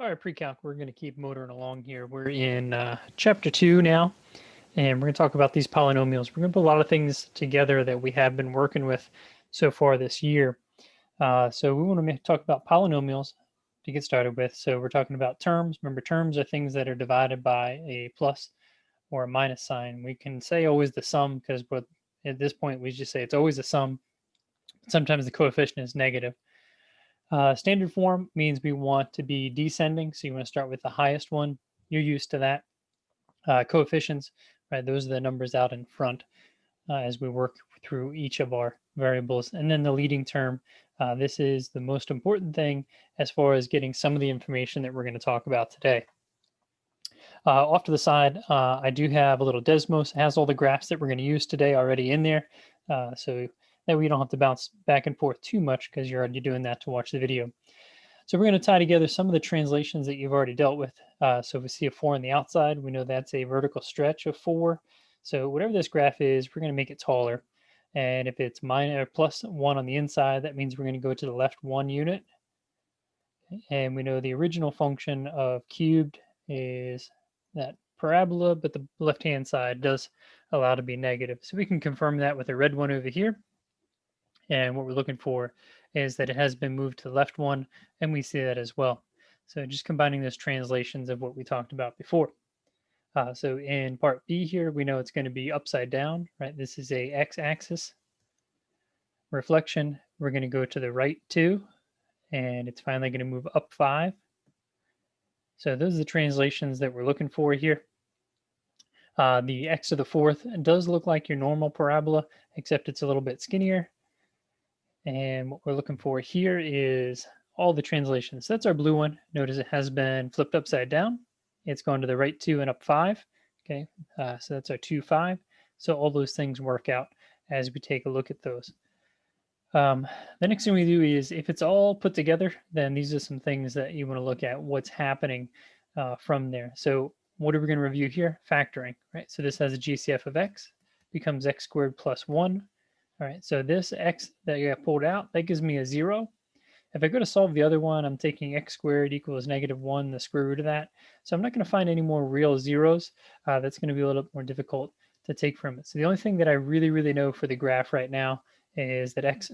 All right, pre-calc, we're going to keep motoring along here. We're in chapter 2 now, and we're going to talk about these polynomials. We're going to put a lot of things together that we have been working with so far this year. So we want to talk about polynomials to get started with. So we're talking about terms. Remember, terms are things that are divided by a plus or a minus sign. We can say always the sum because at this point we just say it's always a sum. Sometimes the coefficient is negative. Standard form means we want to be descending, so you want to start with the highest one. You're used to that. Coefficients, right? Those are the numbers out in front as we work through each of our variables. And then the leading term, this is the most important thing as far as getting some of the information that we're going to talk about today. Off to the side, I do have a little desmos. It has all the graphs that we're going to use today already in there. So that we don't have to bounce back and forth too much because you're already doing that to watch the video. So we're going to tie together some of the translations that you've already dealt with. So if we see a 4 on the outside, we know that's a vertical stretch of 4. So whatever this graph is, we're going to make it taller. And if it's minus or plus 1 on the inside, that means we're going to go to the left 1 unit. And we know the original function of cubed is that parabola, but the left-hand side does allow to be negative. So we can confirm that with a red one over here. And what we're looking for is that it has been moved to the left one, and we see that as well. So just combining those translations of what we talked about before. So in part B here, we know it's going to be upside down, right? This is a x-axis reflection. We're going to go to the right 2, and it's finally going to move up 5. So those are the translations that we're looking for here. The x to the 4th does look like your normal parabola, except it's a little bit skinnier. And what we're looking for here is all the translations. So that's our blue one. Notice it has been flipped upside down. It's going to the right 2 and up 5. Okay, so that's our 2, 5. So all those things work out as we take a look at those. The next thing we do is if it's all put together, then these are some things that you want to look at what's happening from there. So what are we going to review here? Factoring, right? So this has a GCF of x, becomes x squared plus 1. All right, so this x that you got pulled out, that gives me a 0. If I go to solve the other one, I'm taking x squared equals -1, the square root of that. So I'm not going to find any more real zeros. That's going to be a little bit more difficult to take from it. So the only thing that I really know for the graph right now is that x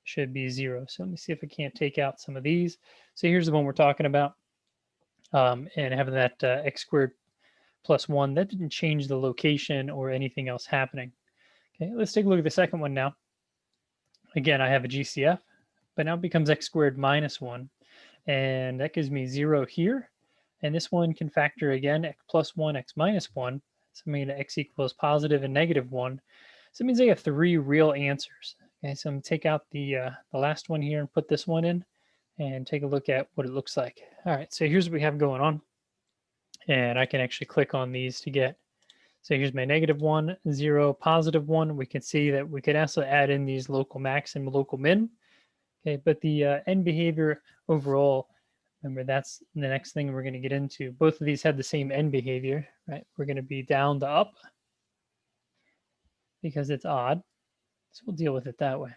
should be 0. So let me see if I can't take out some of these. So here's the one we're talking about. And having that x squared plus 1, that didn't change the location or anything else happening. Okay, let's take a look at the second one now. Again, I have a GCF, but now it becomes x squared minus 1. And that gives me 0 here. And this one can factor again, x plus 1, x minus 1. So I mean x equals positive and -1. So it means I have 3 real answers. Okay, so I'm going to take out the last one here and put this one in and take a look at what it looks like. All right, so here's what we have going on. And I can actually click on these to get. So here's my -1, 0, +1. We can see that we could also add in these local max and local min. Okay, but the end behavior overall, remember that's the next thing we're going to get into. Both of these have the same end behavior, right? We're going to be down to up because it's odd. So we'll deal with it that way.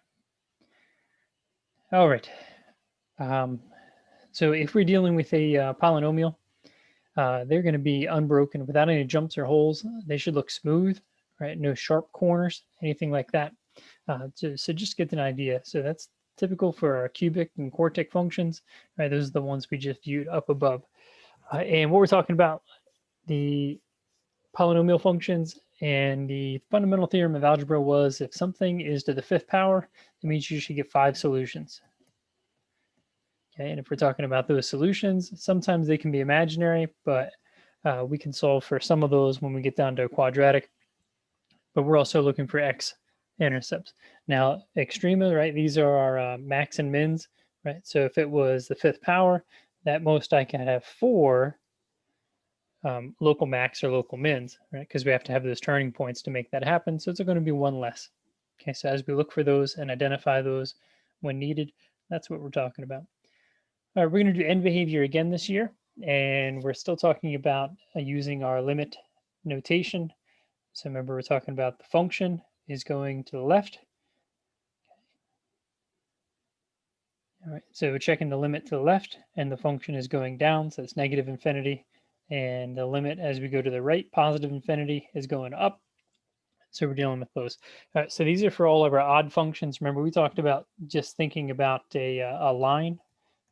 All right. So if we're dealing with a polynomial, they're going to be unbroken without any jumps or holes. They should look smooth, right? No sharp corners, anything like that. So just get an idea. So that's typical for our cubic and quartic functions, right? Those are the ones we just viewed up above. And what we're talking about, the polynomial functions and the fundamental theorem of algebra was if something is to the 5th power, it means you should get 5 solutions. Okay, and if we're talking about those solutions, sometimes they can be imaginary, but we can solve for some of those when we get down to a quadratic. But we're also looking for x-intercepts. Now, extrema, right? These are our max and mins, right? So if it was the 5th power, at most I can have 4 local max or local mins, right? Because we have to have those turning points to make that happen. So it's going to be 1 less. Okay, so as we look for those and identify those when needed, that's what we're talking about. All right, we're going to do end behavior again this year, and we're still talking about using our limit notation. So remember, we're talking about the function is going to the left. All right, so we're checking the limit to the left, and the function is going down, so it's negative infinity. And the limit as we go to the right, positive infinity, is going up. So we're dealing with those. All right, so these are for all of our odd functions. Remember, we talked about just thinking about a line,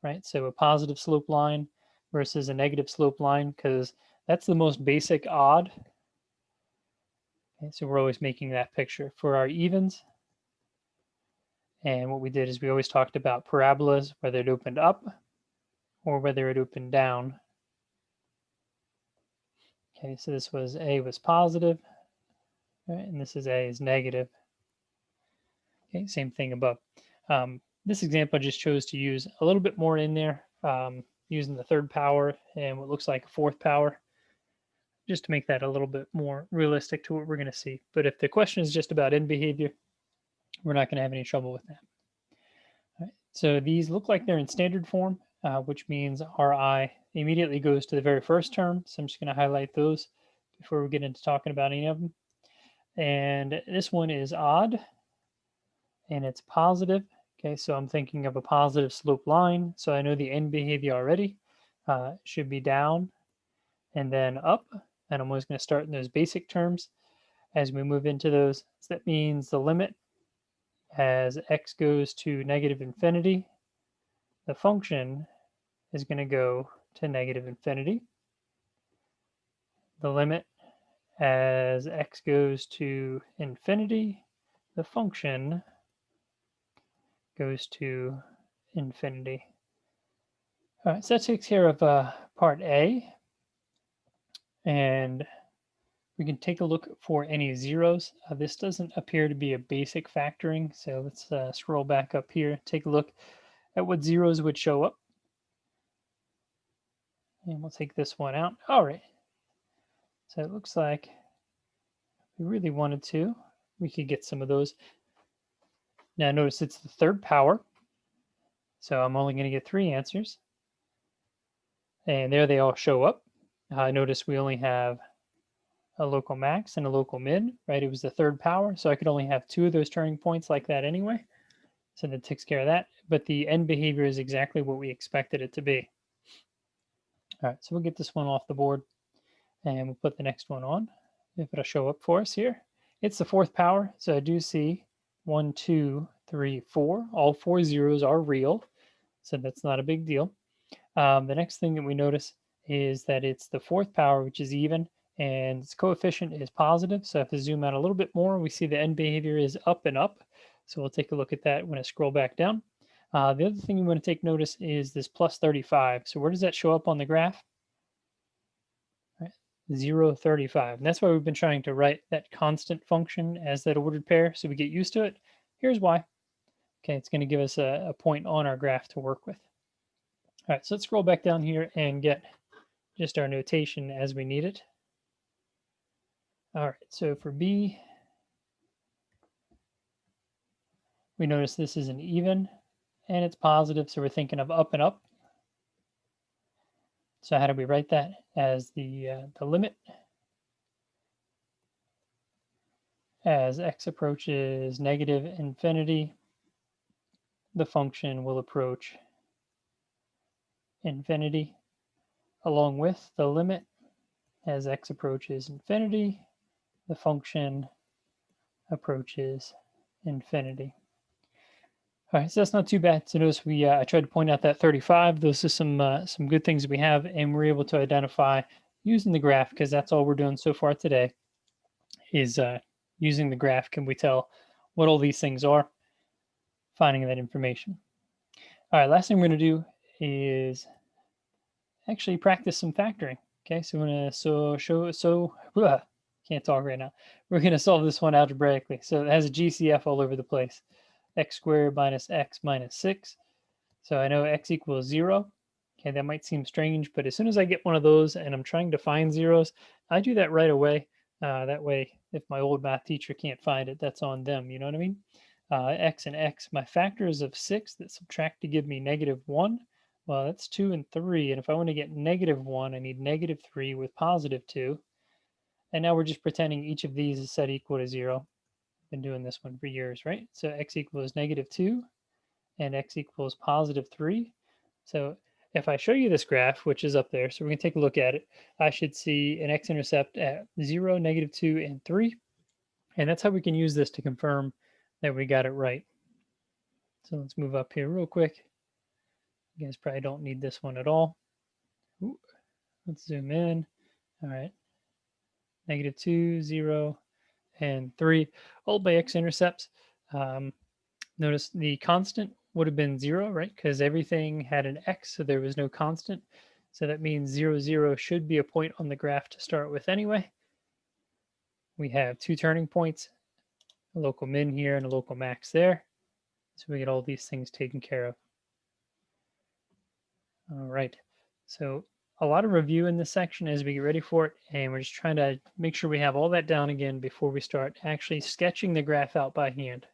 right? So a positive slope line versus a negative slope line, because that's the most basic odd. Okay, so we're always making that picture. For our evens, and what we did is we always talked about parabolas, whether it opened up or whether it opened down. Okay, so this was A was positive, right, and this is A is negative. Okay, same thing above. This example I just chose to use a little bit more in there, using the third power and what looks like a fourth power, just to make that a little bit more realistic to what we're going to see. But if the question is just about end behavior, we're not going to have any trouble with that. All right, so these look like they're in standard form, which means Ri immediately goes to the very first term. So I'm just going to highlight those before we get into talking about any of them. And this one is odd, and it's positive. Okay, so I'm thinking of a positive slope line. So I know the end behavior already should be down and then up. And I'm always going to start in those basic terms as we move into those. So that means the limit as x goes to negative infinity, the function is going to go to negative infinity. The limit as x goes to infinity, the function goes to infinity. All right, so that takes care of part A. And we can take a look for any zeros. This doesn't appear to be a basic factoring, so let's scroll back up here, take a look at what zeros would show up. And we'll take this one out. All right. So it looks like if we really wanted to, we could get some of those. Now notice it's the third power, so I'm only going to get 3 answers. And there they all show up. Notice we only have a local max and a local min, right? It was the third power, so I could only have 2 of those turning points like that anyway. So that takes care of that. But the end behavior is exactly what we expected it to be. All right, so we'll get this one off the board and we'll put the next one on. If it'll show up for us here. It's the fourth power, so I do see 1, 2, 3, 4. All 4 zeros are real, so that's not a big deal. The next thing that we notice is that it's the fourth power, which is even, and its coefficient is positive. So if I zoom out a little bit more, we see the end behavior is up and up. So we'll take a look at that when I scroll back down. The other thing you want to take notice is this plus 35. So where does that show up on the graph? 0, 35. And that's why we've been trying to write that constant function as that ordered pair so we get used to it. Here's why. Okay, it's going to give us a point on our graph to work with. All right, so let's scroll back down here and get just our notation as we need it. All right, so for B, we notice this is an even and it's positive, so we're thinking of up and up. So how do we write that? As the limit as x approaches negative infinity, the function will approach infinity, along with the limit as x approaches infinity, the function approaches infinity. All right, so that's not too bad. So notice we I tried to point out that 35. Those are some good things we have, and we're able to identify using the graph, because that's all we're doing so far today is using the graph. Can we tell what all these things are? Finding that information. All right, last thing we're going to do is actually practice some factoring. Okay, so we're going to can't talk right now. We're going to solve this one algebraically. So it has a GCF all over the place. X squared minus x minus 6. So I know x equals 0. Okay, that might seem strange, but as soon as I get one of those and I'm trying to find zeros, I do that right away. That way, if my old math teacher can't find it, that's on them. You know what I mean? X and x, my factors of 6 that subtract to give me -1. Well, that's 2 and 3. And if I want to get -1, I need -3 with +2. And now we're just pretending each of these is set equal to 0. Been doing this one for years, right? So x equals -2 and x equals positive 3. So if I show you this graph, which is up there, so we're going to take a look at it, I should see an x-intercept at 0, -2, and 3. And that's how we can use this to confirm that we got it right. So let's move up here real quick. You guys probably don't need this one at all. Ooh, let's zoom in. All right. -2, 0, and 3, all by x-intercepts. Notice the constant would have been 0, right? Because everything had an x, so there was no constant. So that means 0, 0 should be a point on the graph to start with anyway. We have 2 turning points, a local min here and a local max there. So we get all these things taken care of. All right. So a lot of review in this section as we get ready for it. And we're just trying to make sure we have all that down again before we start actually sketching the graph out by hand.